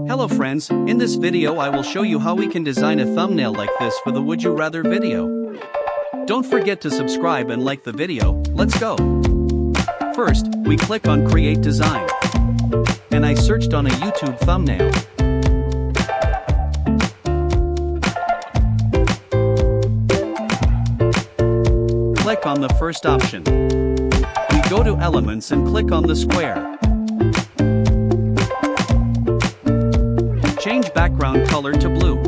Hello friends, in this video I will show you how we can design a thumbnail like this for the Would You Rather video. Don't forget to subscribe and like the video. Let's go. First, we click on Create Design. And I searched on a YouTube thumbnail. Click on the first option. We go to Elements and click on the square. Change background color to blue.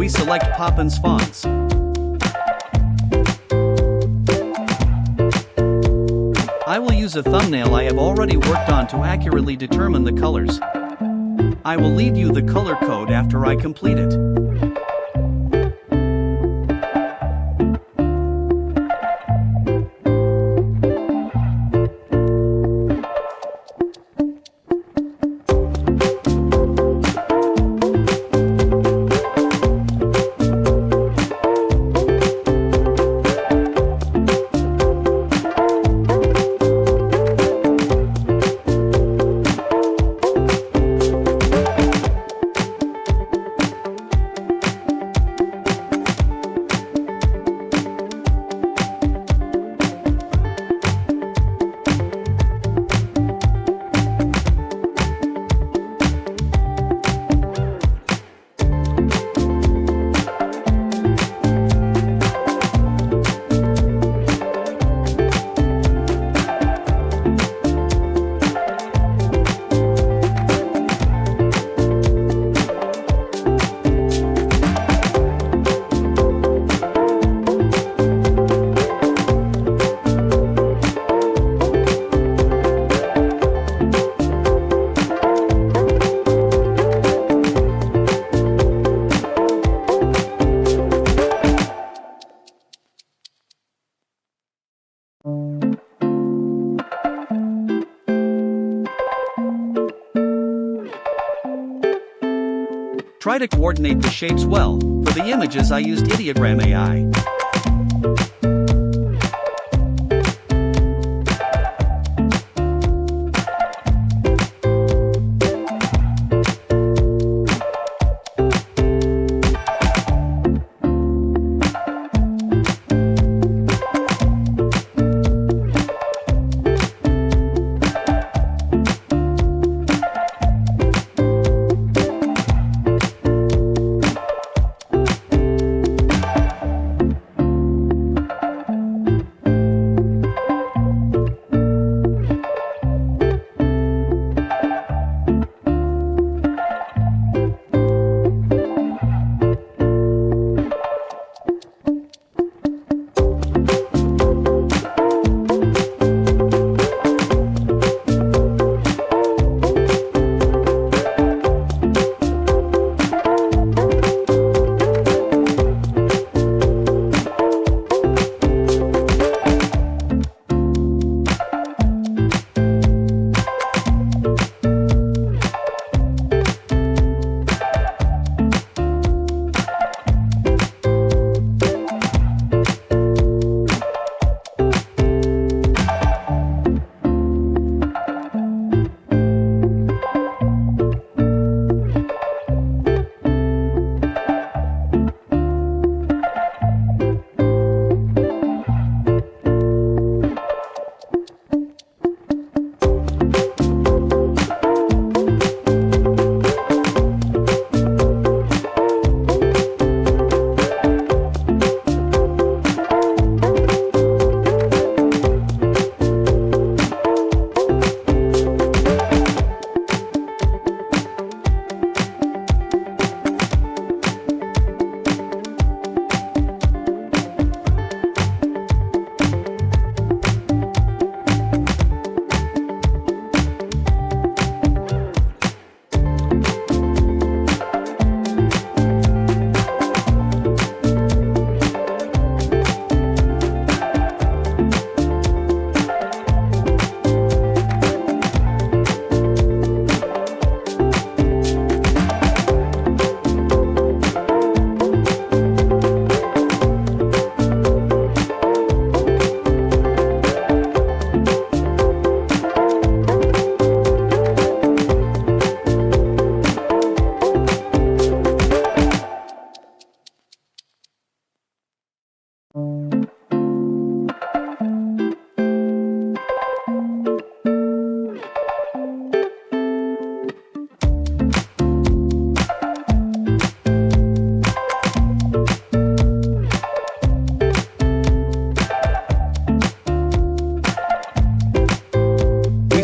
Select Poppins fonts. I will use a thumbnail I have already worked on to accurately determine the colors. I will leave you the color code after I complete it. Try to coordinate the shapes well. For the images I used Ideogram AI.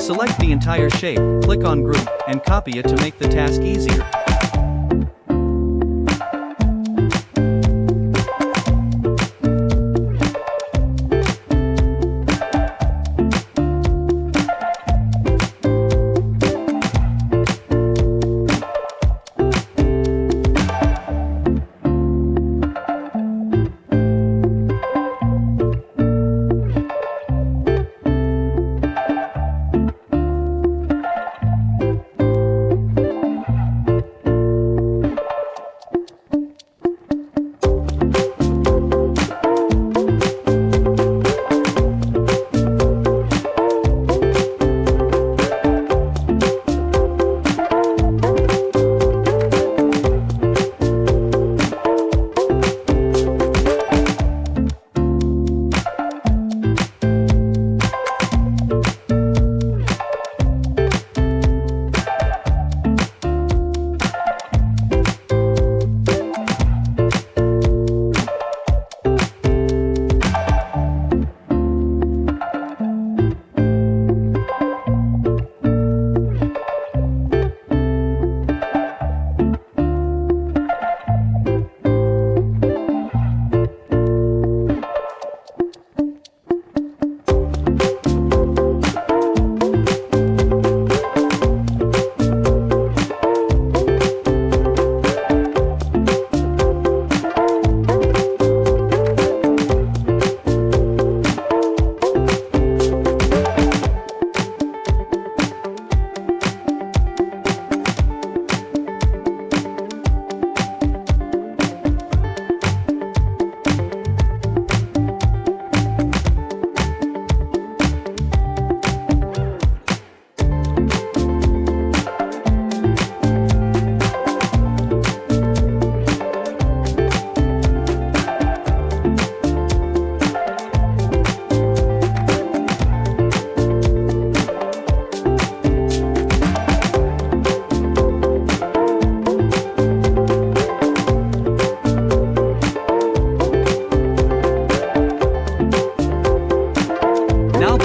select the entire shape, click on Group, and copy it to make the task easier.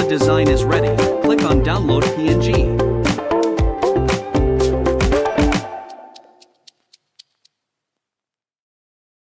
Design is ready, click on Download PNG.